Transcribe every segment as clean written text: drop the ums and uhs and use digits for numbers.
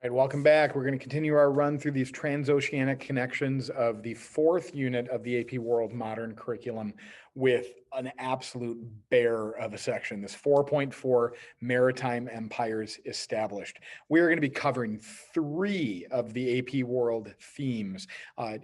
All right, welcome back. We're going to continue our run through these transoceanic connections of the fourth unit of the AP World Modern Curriculum with an absolute bear of a section, this 4.4 Maritime Empires Established. We're going to be covering three of the AP World themes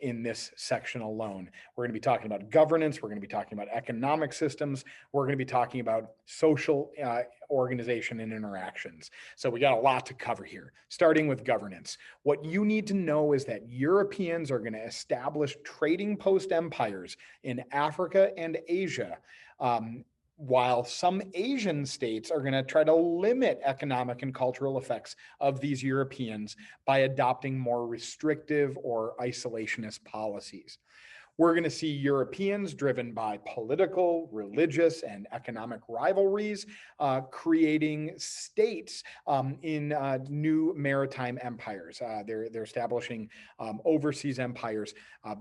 in this section alone. We're going to be talking about governance. We're going to be talking about economic systems. We're going to be talking about social organization and interactions. So we got a lot to cover here, starting with governance. What you need to know is that Europeans are going to establish trading post empires in Africa and Asia, while some Asian states are going to try to limit economic and cultural effects of these Europeans by adopting more restrictive or isolationist policies. We're going to see Europeans driven by political, religious, and economic rivalries, creating states in new maritime empires. They're establishing overseas empires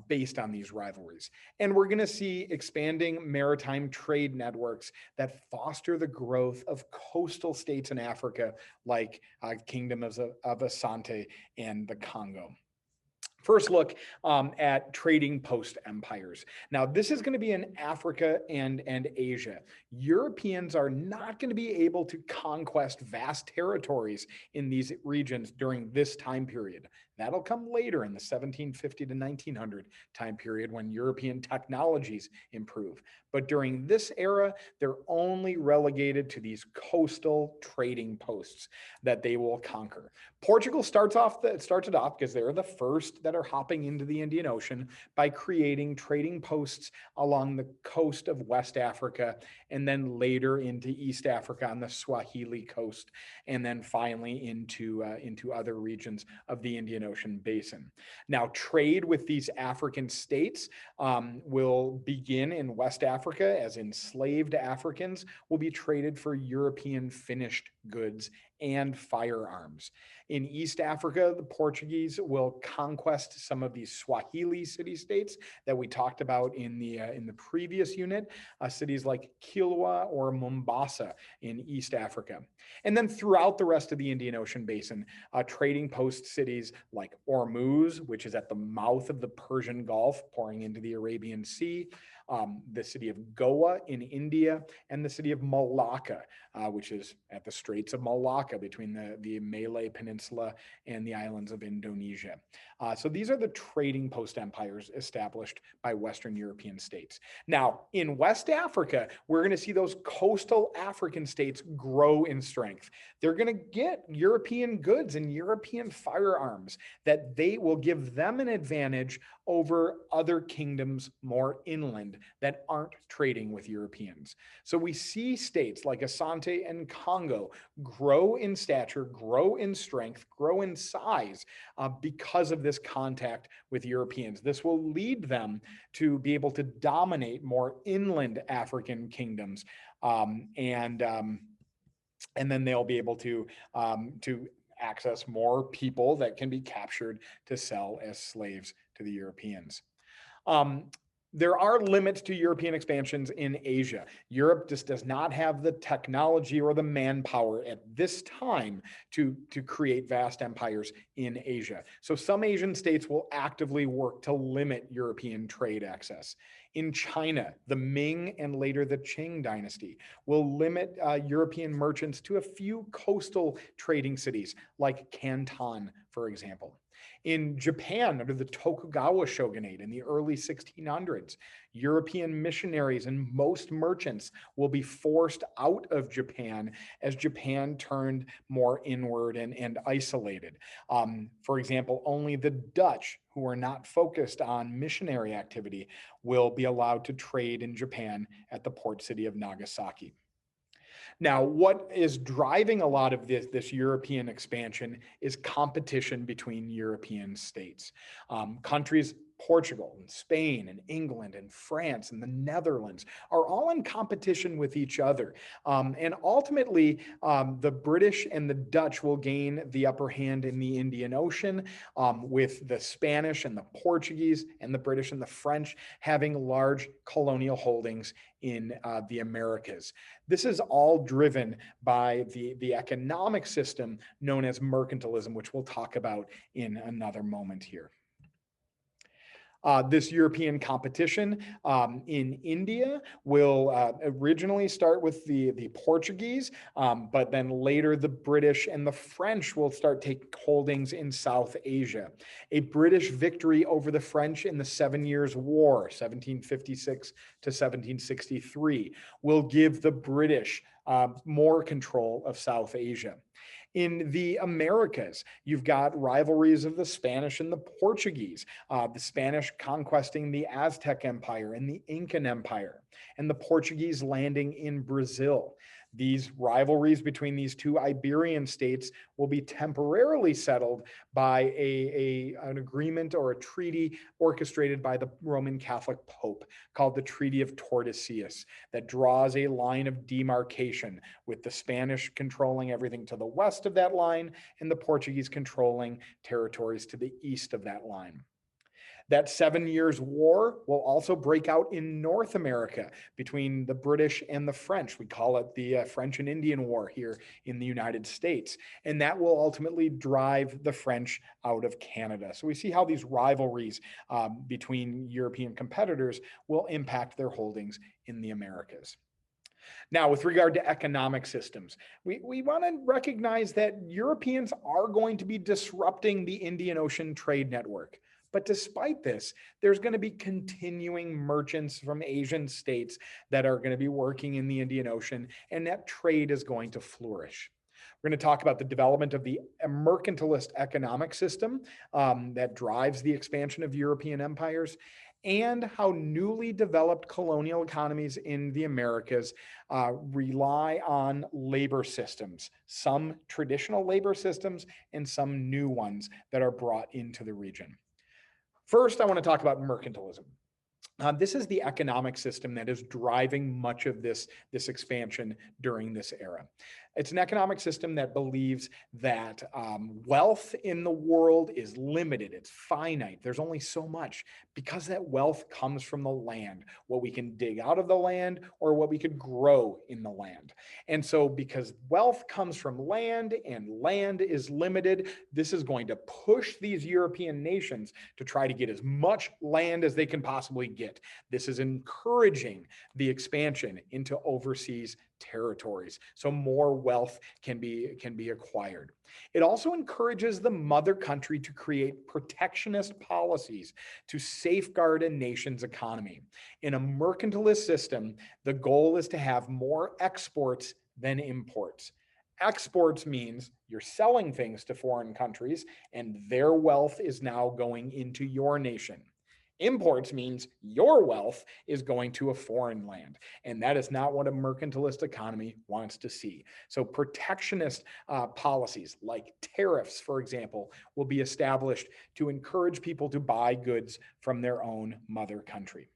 based on these rivalries. And we're going to see expanding maritime trade networks that foster the growth of coastal states in Africa, like Kingdom of Asante and the Congo. First look at trading post empires. Now, this is going to be in Africa and Asia. Europeans are not going to be able to conquest vast territories in these regions during this time period. That'll come later in the 1750 to 1900 time period when European technologies improve. But during this era, they're only relegated to these coastal trading posts that they will conquer. Portugal started off because they're the first that are hopping into the Indian Ocean by creating trading posts along the coast of West Africa, and then later into East Africa on the Swahili coast, and then finally into other regions of the Indian Ocean basin. Now, trade with these African states will begin in West Africa, as enslaved Africans will be traded for European finished goods and firearms. In East Africa, the Portuguese will conquest some of these Swahili city-states that we talked about in the previous unit, cities like Kilwa or Mombasa in East Africa. And then throughout the rest of the Indian Ocean basin, trading post cities like Ormuz, which is at the mouth of the Persian Gulf, pouring into the Arabian Sea, the city of Goa in India, and the city of Malacca, which is at the Straits of Malacca between the Malay Peninsula and the islands of Indonesia. So these are the trading post empires established by Western European states. Now, in West Africa, we're going to see those coastal African states grow in strength. They're going to get European goods and European firearms that they will give them an advantage over other kingdoms more inland that aren't trading with Europeans. So we see states like Asante and Congo grow in stature, grow in strength, grow in size because of this contact with Europeans. This will lead them to be able to dominate more inland African kingdoms, and then they'll be able to access more people that can be captured to sell as slaves to the Europeans. There are limits to European expansions in Asia. Europe just does not have the technology or the manpower at this time to create vast empires in Asia. So some Asian states will actively work to limit European trade access. In China, the Ming and later the Qing dynasty will limit European merchants to a few coastal trading cities like Canton, for example. In Japan, under the Tokugawa shogunate in the early 1600s, European missionaries and most merchants will be forced out of Japan as Japan turned more inward and isolated. For example, only the Dutch, who are not focused on missionary activity, will be allowed to trade in Japan at the port city of Nagasaki. Now, what is driving a lot of this European expansion is competition between European states. Countries Portugal and Spain and England and France and the Netherlands are all in competition with each other. And ultimately, the British and the Dutch will gain the upper hand in the Indian Ocean, with the Spanish and the Portuguese and the British and the French having large colonial holdings in the Americas. This is all driven by the economic system known as mercantilism, which we'll talk about in another moment here. This European competition in India will originally start with the Portuguese, but then later the British and the French will start take holdings in South Asia. A British victory over the French in the 7 Years' War, 1756 to 1763, will give the British more control of South Asia. In the Americas, you've got rivalries of the Spanish and the Portuguese, the Spanish conquesting the Aztec Empire and the Incan Empire, and the Portuguese landing in Brazil. These rivalries between these two Iberian states will be temporarily settled by an agreement or a treaty orchestrated by the Roman Catholic Pope called the Treaty of Tordesillas that draws a line of demarcation, with the Spanish controlling everything to the west of that line and the Portuguese controlling territories to the east of that line. That 7 Years' War will also break out in North America between the British and the French. We call it the French and Indian War here in the United States. And that will ultimately drive the French out of Canada. So we see how these rivalries between European competitors will impact their holdings in the Americas. Now, with regard to economic systems, we want to recognize that Europeans are going to be disrupting the Indian Ocean trade network. But despite this, there's going to be continuing merchants from Asian states that are going to be working in the Indian Ocean, and that trade is going to flourish. We're going to talk about the development of the mercantilist economic system that drives the expansion of European empires, and how newly developed colonial economies in the Americas rely on labor systems, some traditional labor systems and some new ones that are brought into the region. First, I want to talk about mercantilism. This is the economic system that is driving much of this expansion during this era. It's an economic system that believes that wealth in the world is limited, it's finite, there's only so much, because that wealth comes from the land, what we can dig out of the land or what we could grow in the land. And so because wealth comes from land and land is limited, this is going to push these European nations to try to get as much land as they can possibly get. This is encouraging the expansion into overseas territories, so more wealth can be acquired. It also encourages the mother country to create protectionist policies to safeguard a nation's economy. In a mercantilist system, the goal is to have more exports than imports. Exports means you're selling things to foreign countries and their wealth is now going into your nation. Imports means your wealth is going to a foreign land, and that is not what a mercantilist economy wants to see. So protectionist policies like tariffs, for example, will be established to encourage people to buy goods from their own mother country.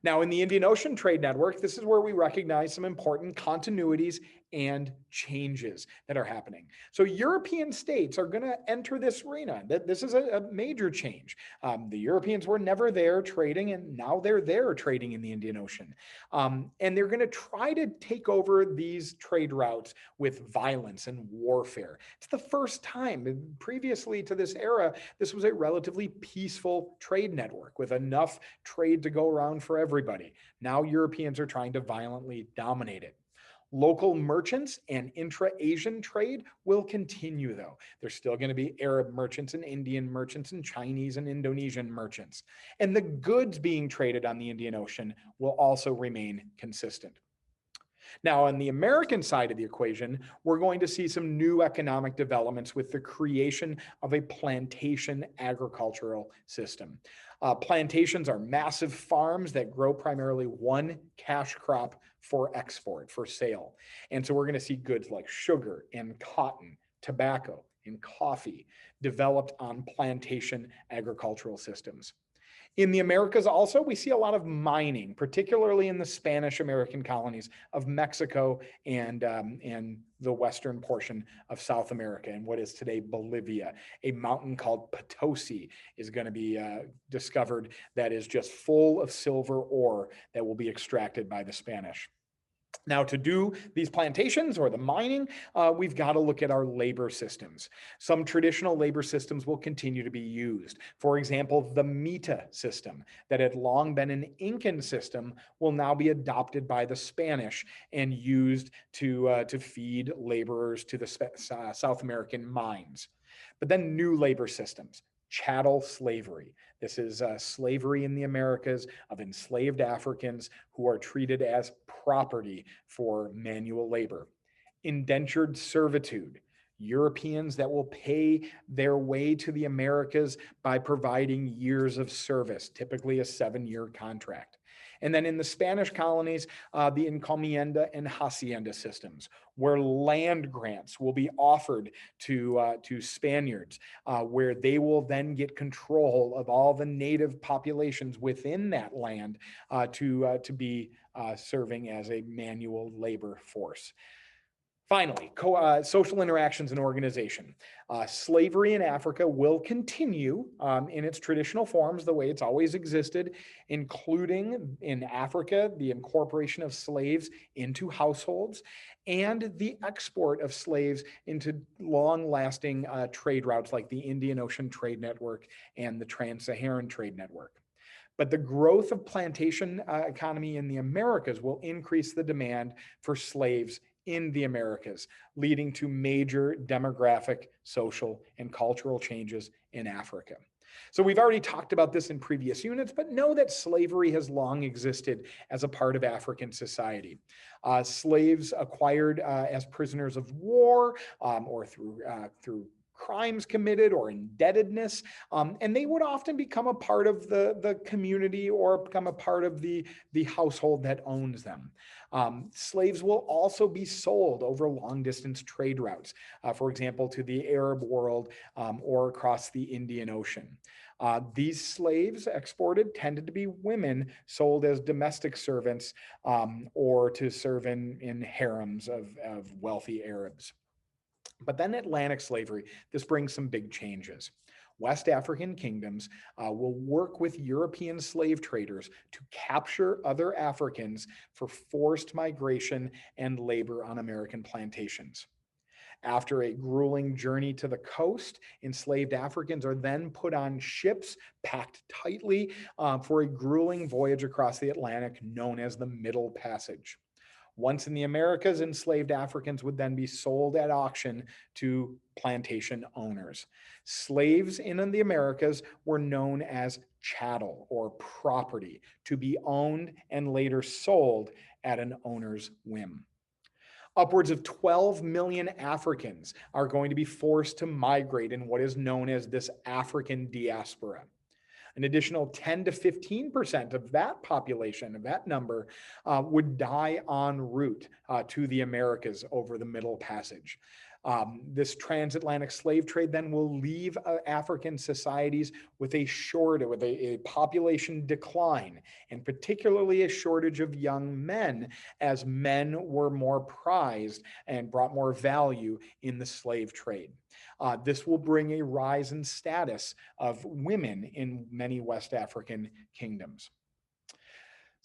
Now, in the Indian Ocean Trade Network, this is where we recognize some important continuities and changes that are happening. So European states are going to enter this arena. This is a major change. The Europeans were never there trading, and now they're there trading in the Indian Ocean. And they're going to try to take over these trade routes with violence and warfare. It's the first time. Previously to this era, this was a relatively peaceful trade network with enough trade to go around for everybody. Now Europeans are trying to violently dominate it. Local merchants and intra-Asian trade will continue, though. There's still going to be Arab merchants and Indian merchants and Chinese and Indonesian merchants. And the goods being traded on the Indian Ocean will also remain consistent. Now, on the American side of the equation, we're going to see some new economic developments with the creation of a plantation agricultural system. Plantations are massive farms that grow primarily one cash crop for export, for sale. And so we're going to see goods like sugar and cotton, tobacco and coffee developed on plantation agricultural systems. In the Americas also, we see a lot of mining, particularly in the Spanish American colonies of Mexico and the western portion of South America and what is today Bolivia. A mountain called Potosi is going to be discovered that is just full of silver ore that will be extracted by the Spanish. Now, to do these plantations or the mining, we've got to look at our labor systems. Some traditional labor systems will continue to be used. For example, the mita system that had long been an Incan system will now be adopted by the Spanish and used to feed laborers to the South American mines. But then new labor systems. Chattel slavery. This is slavery in the Americas of enslaved Africans who are treated as property for manual labor. Indentured servitude. Europeans that will pay their way to the Americas by providing years of service, typically a 7-year contract. And then in the Spanish colonies, the encomienda and hacienda systems, where land grants will be offered to Spaniards, where they will then get control of all the native populations within that land to be serving as a manual labor force. Finally, social interactions and organization. Slavery in Africa will continue in its traditional forms, the way it's always existed, including in Africa, the incorporation of slaves into households and the export of slaves into long-lasting trade routes like the Indian Ocean Trade Network and the Trans-Saharan Trade Network. But the growth of plantation economy in the Americas will increase the demand for slaves in the Americas, leading to major demographic, social, and cultural changes in Africa. So we've already talked about this in previous units, but know that slavery has long existed as a part of African society. Slaves acquired as prisoners of war or through crimes committed or indebtedness, and they would often become a part of the community or become a part of the household that owns them. Slaves will also be sold over long distance trade routes, for example, to the Arab world or across the Indian Ocean. These slaves exported tended to be women sold as domestic servants or to serve in harems of wealthy Arabs. But then Atlantic slavery, this brings some big changes. West African kingdoms will work with European slave traders to capture other Africans for forced migration and labor on American plantations. After a grueling journey to the coast, enslaved Africans are then put on ships packed tightly for a grueling voyage across the Atlantic known as the Middle Passage. Once in the Americas, enslaved Africans would then be sold at auction to plantation owners. Slaves in the Americas were known as chattel or property, to be owned and later sold at an owner's whim. Upwards of 12 million Africans are going to be forced to migrate in what is known as this African diaspora. An additional 10 to 15% of that population, of that number, would die en route to the Americas over the Middle Passage. This transatlantic slave trade then will leave African societies with a population decline, and particularly a shortage of young men, as men were more prized and brought more value in the slave trade. This will bring a rise in status of women in many West African kingdoms.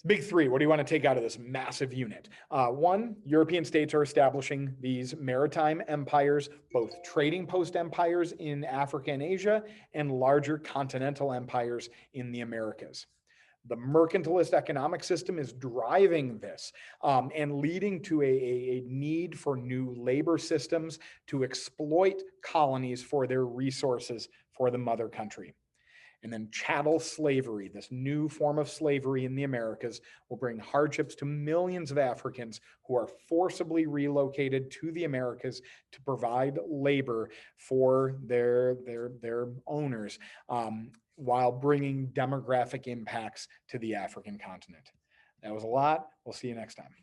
Big three, what do you want to take out of this massive unit? One, European states are establishing these maritime empires, both trading post empires in Africa and Asia, and larger continental empires in the Americas. The mercantilist economic system is driving this and leading to a need for new labor systems to exploit colonies for their resources for the mother country. And then chattel slavery, this new form of slavery in the Americas, will bring hardships to millions of Africans who are forcibly relocated to the Americas to provide labor for their owners, while bringing demographic impacts to the African continent. That was a lot. We'll see you next time.